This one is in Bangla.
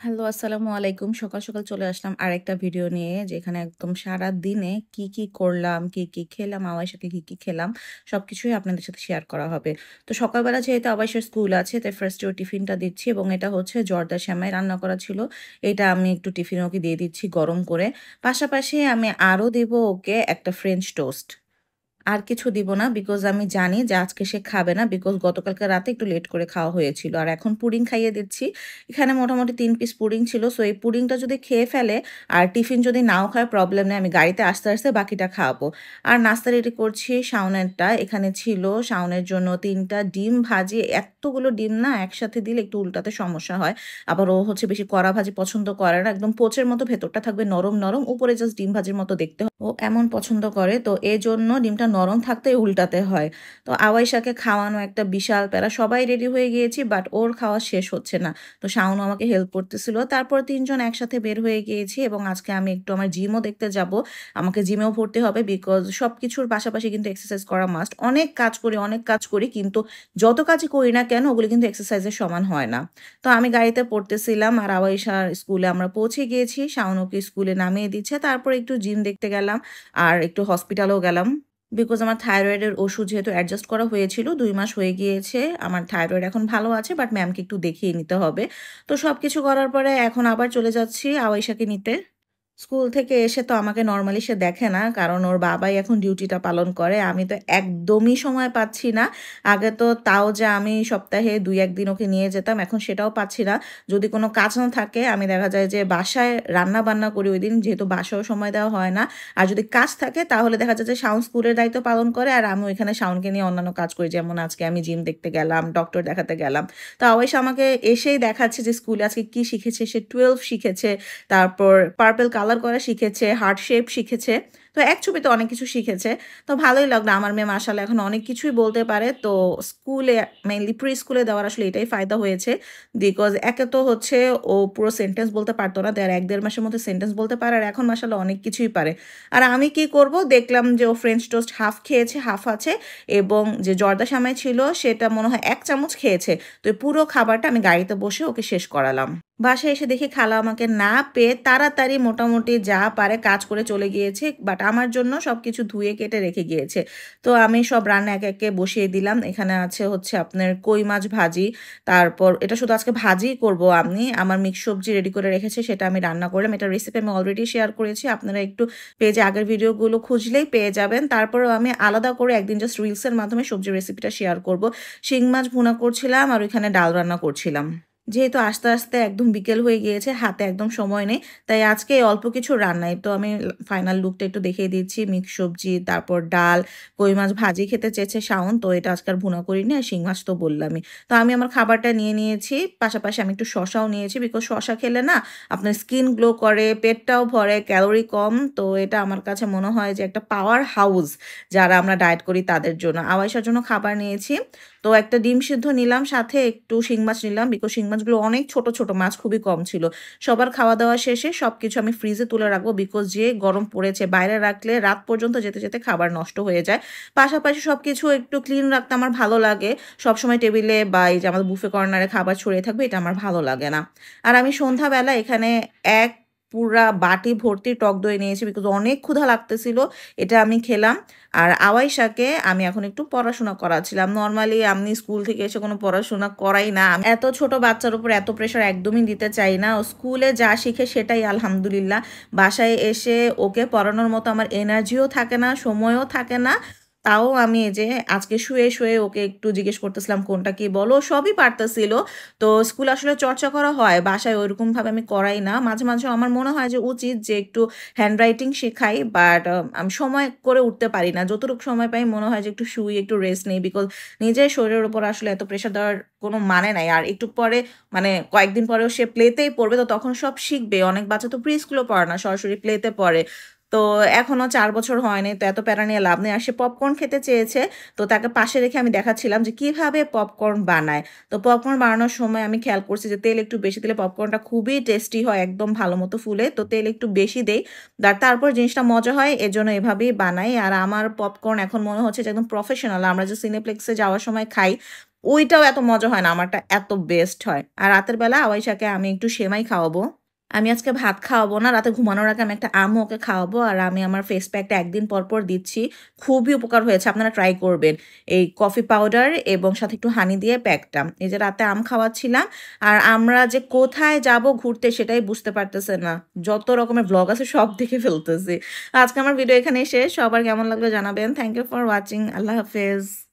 হ্যালো, আসসালামু আলাইকুম। সকাল, সকাল চলে আসলাম আরেকটা ভিডিও নিয়ে যেখানে একদম সারাদিনে কি করলাম, কি খেলাম, আমার সাথে কি খেলাম সবকিছুই আপনাদের সাথে শেয়ার করা হবে। তো সকালবেলা যেহেতু আবাসের স্কুল আছে তাই ফার্স্টে ওর টিফিনটা দিচ্ছি এবং এটা হচ্ছে জর্দা সেমাই রান্না করা ছিল। এটা আমি একটু টিফিনে ওকে দিয়ে দিচ্ছি গরম করে। পাশাপাশি আমি আরও দেব ওকে একটা ফ্রেঞ্চ টোস্ট। আর কিছু দিব না বিকজ আমি জানি যে আজকে সে খাবে না বিকজ গতকালকে রাতে একটু লেট করে খাওয়া হয়েছিল। আর এখন পুডিং খাইয়ে দিচ্ছি। এখানে মোটামুটি ৩ পিস পুডিং ছিল। সো এই পুডিংটা যদি খেয়ে ফেলে আর টিফিন যদি নাও খায় প্রবলেম নেই। আমি গাড়িতে আসতে বাকিটা খাওয়াবো। আর নাস্তা রেডি করছি শাওনেরটা। এখানে ছিল শাওনের জন্য ৩ টা ডিম ভাজি। এতগুলো ডিম না একসাথে দিলে একটু উল্টাতে সমস্যা হয়। আবার ও হচ্ছে বেশি কড়া ভাজি পছন্দ করে না। একদম পোচের মতো ভেতরটা থাকবে নরম, উপরে জাস্ট ডিম ভাজির মতো দেখতে ও এমন পছন্দ করে। তো এজন্য ডিমটা নরম থাকতেই উল্টাতে হয়। তো আওয়াইশাকে খাওয়ানো একটা বিশাল প্যারা। সবাই রেডি হয়ে গিয়েছি বাট ওর খাওয়া শেষ হচ্ছে না। তো শাওনও আমাকে হেল্প করতেছিল। তারপর ৩ জন একসাথে বের হয়ে গিয়েছি এবং আজকে আমি একটু আমার জিমও দেখতে যাব। আমাকে জিমেও ভর্তি হবে বিকজ সবকিছুর পাশাপাশি কিন্তু এক্সারসাইজ করা মাস্ট। অনেক কাজ করি কিন্তু যত কাজই করি না কেন ওগুলো কিন্তু এক্সারসাইজের সমান হয় না। তো আমি গাড়িতে পড়তেছিলাম আর আওয়াইশার স্কুলে আমরা পৌঁছে গিয়েছি। শাওন ওকে স্কুলে নামিয়ে দিচ্ছে। তারপর একটু জিম দেখতে গেলাম। আর একটু হসপিটালেও গেলাম। বিকজ আমার থাইরয়েডের ওষুধ যেহেতু অ্যাডজাস্ট করা হয়েছিল ২ মাস হয়ে গিয়েছে। আমার থাইরয়েড এখন ভালো আছে বাট ম্যামকে একটু দেখিয়ে নিতে হবে। তো সবকিছু করার পরে এখন আবার চলে যাচ্ছি আওয়াইশাকে নিতে। স্কুল থেকে এসে তো আমাকে নরমালি সে দেখে না। কারণ ওর বাবাই এখন ডিউটিটা পালন করে। আমি তো একদমই সময় পাচ্ছি না। আগে তো তাও যে আমি সপ্তাহে ২-১ দিন ওকে নিয়ে যেতাম, এখন সেটাও পাচ্ছি না। যদি কোনো কাজ না থাকে আমি দেখা যায় যে বাসায় রান্না-বান্না করি ওইদিন যেহেতু বাসায়ও সময় দেওয়া হয় না। আর যদি কাজ থাকে তাহলে দেখা যায় যে শাওন স্কুলের দায়িত্ব পালন করে আর আমি ওইখানে শাওনকে নিয়ে অন্যান্য কাজ করি। যেমন আজকে আমি জিম দেখতে গেলাম, ডক্টর দেখাতে গেলাম। তো অবশ্য আমাকে এসেই দেখাচ্ছে যে স্কুলে আজকে কি শিখেছে। সে 12 শিখেছে। তারপর পার্পল কালার করা শিখেছে, হার্ট শেপ শিখেছে। তো এক ছবিতে অনেক কিছু শিখেছে। তো ভালোই লাগলো। আমার মেয়ে মাশাআল্লাহ এখন অনেক কিছুই বলতে পারে। তো স্কুলে মেইনলি প্রি স্কুলে দেওয়ার আসলে এটাই ফায়দা হয়েছে। বিকজ একে তো হচ্ছে ও পুরো সেন্টেন্স বলতে পারত না। দেয়ার ১-১.৫ মাসের মধ্যে সেন্টেন্স বলতে পারে আর এখন মাশাআল্লাহ অনেক কিছুই পারে। আর আমি কি করব দেখলাম যে ও ফ্রেঞ্চ টোস্ট হাফ খেয়েছে, হাফ আছে এবং যে জর্দা সেমাই ছিল সেটা মনে হয় ১ চামচ খেয়েছে। তো এই পুরো খাবারটা আমি গাড়িতে বসে ওকে শেষ করালাম। বাসায় এসে দেখি খালা আমাকে না পেয়ে তাড়াতাড়ি মোটামুটি যা পারে কাজ করে চলে গিয়েছে। বাট আমার জন্য সবকিছু ধুয়ে কেটে রেখে গিয়েছে। তো আমি সব রান্না একে বসিয়ে দিলাম। এখানে আছে হচ্ছে আপনার কই মাছ ভাজি। তারপর এটা শুধু আজকে ভাজিই করব আমি। আমার মিক্স সবজি রেডি করে রেখেছে সেটা আমি রান্না করলাম। এটার রেসিপি আমি অলরেডি শেয়ার করেছি। আপনারা একটু পেজে আগের ভিডিওগুলো খুঁজলেই পেয়ে যাবেন। তারপরেও আমি আলাদা করে একদিন জাস্ট রিলসের মাধ্যমে সবজির রেসিপিটা শেয়ার করব। শিং মাছ ভুনা করছিলাম আর ওইখানে ডাল রান্না করছিলাম। যেহেতু আস্তে একদম বিকেল হয়ে গিয়েছে, হাতে একদম সময় নেই। তাই আজকে এই অল্প কিছু রান্নাই। তো আমি ফাইনাল লুকটা একটু দেখিয়ে দিচ্ছি। মিক্স সবজি, তারপর ডাল, কই মাছ ভাজি খেতে চেয়েছে শাওন। তো এটা আজকে আর ভুনা করিনি। আর শিং মাছ তো বললামই। তো আমি আমার খাবারটা নিয়ে নিয়েছি। পাশাপাশি আমি একটু শসাও নিয়েছি। বিকজ শসা খেলে না আপনার স্কিন গ্লো করে, পেটটাও ভরে, ক্যালোরি কম। তো এটা আমার কাছে মনে হয় যে একটা পাওয়ার হাউস যারা আমরা ডায়েট করি তাদের জন্য। আওয়াইশার জন্য খাবার নিয়েছি। তো একটা ডিম সিদ্ধ নিলাম, সাথে একটু শিং মাছ নিলাম। বিকজ শিং মাছগুলো অনেক ছোট, মাছ খুবই কম ছিল। সবার খাওয়া-দাওয়া শেষে সবকিছু আমি ফ্রিজে তুলে রাখবো। বিকজ যে গরম পড়েছে, বাইরে রাখলে রাত পর্যন্ত যেতে খাবার নষ্ট হয়ে যায়। পাশাপাশি সবকিছু একটু ক্লিন রাখতে আমার ভালো লাগে। সবসময় টেবিলে বা এই যে আমাদের বুফে কর্নারে খাবার ছড়িয়ে থাকবে এটা আমার ভালো লাগে না। আর আমি সন্ধ্যাবেলা এখানে এক পুরা বাটি ভর্তি টক দই নিয়েছি বিকজ অনেক ক্ষুধা লাগতেছিল। এটা আমি খেলাম। আর আওয়াইশাকে আমি এখন একটু পড়াশোনা করাচ্ছিলাম। নরমালি আমি স্কুল থেকে এসে কোনো পড়াশোনা করাই না। আমি এত ছোট বাচ্চার উপর এত প্রেশার একদমই দিতে চাই না। ও স্কুলে যা শিখে সেটাই আলহামদুলিল্লাহ। বাসায় এসে ওকে পড়ানোর মতো আমার এনার্জিও থাকে না, সময়ও থাকে না। তাও আমি এই যে আজকে শুয়ে ওকে একটু জিজ্ঞেস করতেছিলাম কোনটা কি বলো? ও সবই পারতেছিল। তো স্কুলে আসলে চর্চা করা হয়। বাসায় ওইরকমভাবে আমি করাই না। মাঝে আমার মনে হয় যে উচিত যে একটু হ্যান্ডরাইটিং শেখাই। বাট আমি সময় করে উঠতে পারি না। যতটুকু সময় পাই মনে হয় যে একটু শুই, একটু রেস্ট নেই। বিকজ নিজের শরীরের উপর আসলে এত প্রেশার দেওয়ার কোনো মানে নাই। আর একটু পরে মানে কয়েকদিন পরেও সে প্লেতেই পড়বে। তো তখন সব শিখবে। অনেক বাচ্চা তো প্রি স্কুলেও পড়ে না, সরাসরি প্লেতে পড়ে। তো এখনো ৪ বছর হয়নি। তো এত প্যারা নিয়ে লাভ নেই। আর সে পপকর্ন খেতে চেয়েছে। তো তাকে পাশে রেখে আমি দেখাচ্ছিলাম যে কিভাবে পপকর্ন বানায়। তো পপকর্ন বানানোর সময় আমি খেয়াল করছি যে তেল একটু বেশি দিলে পপকর্নটা খুবই টেস্টি হয়, একদম ভালো মতো ফুলে। তো তেল একটু বেশি দেই। তারপর জিনিসটা মজা হয় এজন্য এভাবেই বানাই। আর আমার পপকর্ন এখন মনে হচ্ছে যে একদম প্রফেশনাল। আমরা যে সিনেপ্লেক্সে যাওয়ার সময় খাই ওইটাও এত মজা হয় না। আমারটা এত বেস্ট হয়। আর রাতের বেলা আওয়াইশাকে আমি একটু সেমাই খাওয়াবো। আমি আজকে ভাত খাওয়াবো না। রাতে ঘুমানোর আগে আমি একটা আমও ওকে খাওয়াবো। আর আমি আমার ফেস প্যাকটা ১ দিন পর, পর দিচ্ছি। খুবই উপকার হয়েছে। আপনারা ট্রাই করবেন। এই কফি পাউডার এবং সাথে একটু হানি দিয়ে প্যাকটা। এই যে রাতে আম খাওয়াচ্ছিলাম। আর আমরা যে কোথায় যাবো ঘুরতে সেটাই বুঝতে পারতেছে না। যত রকমের ভ্লগ আছে সব দেখে ফেলতেছি। আজকে আমার ভিডিও এখানেই শেষ। সবার কেমন লাগলো জানাবেন। Thank you for watching. আল্লাহ হাফেজ।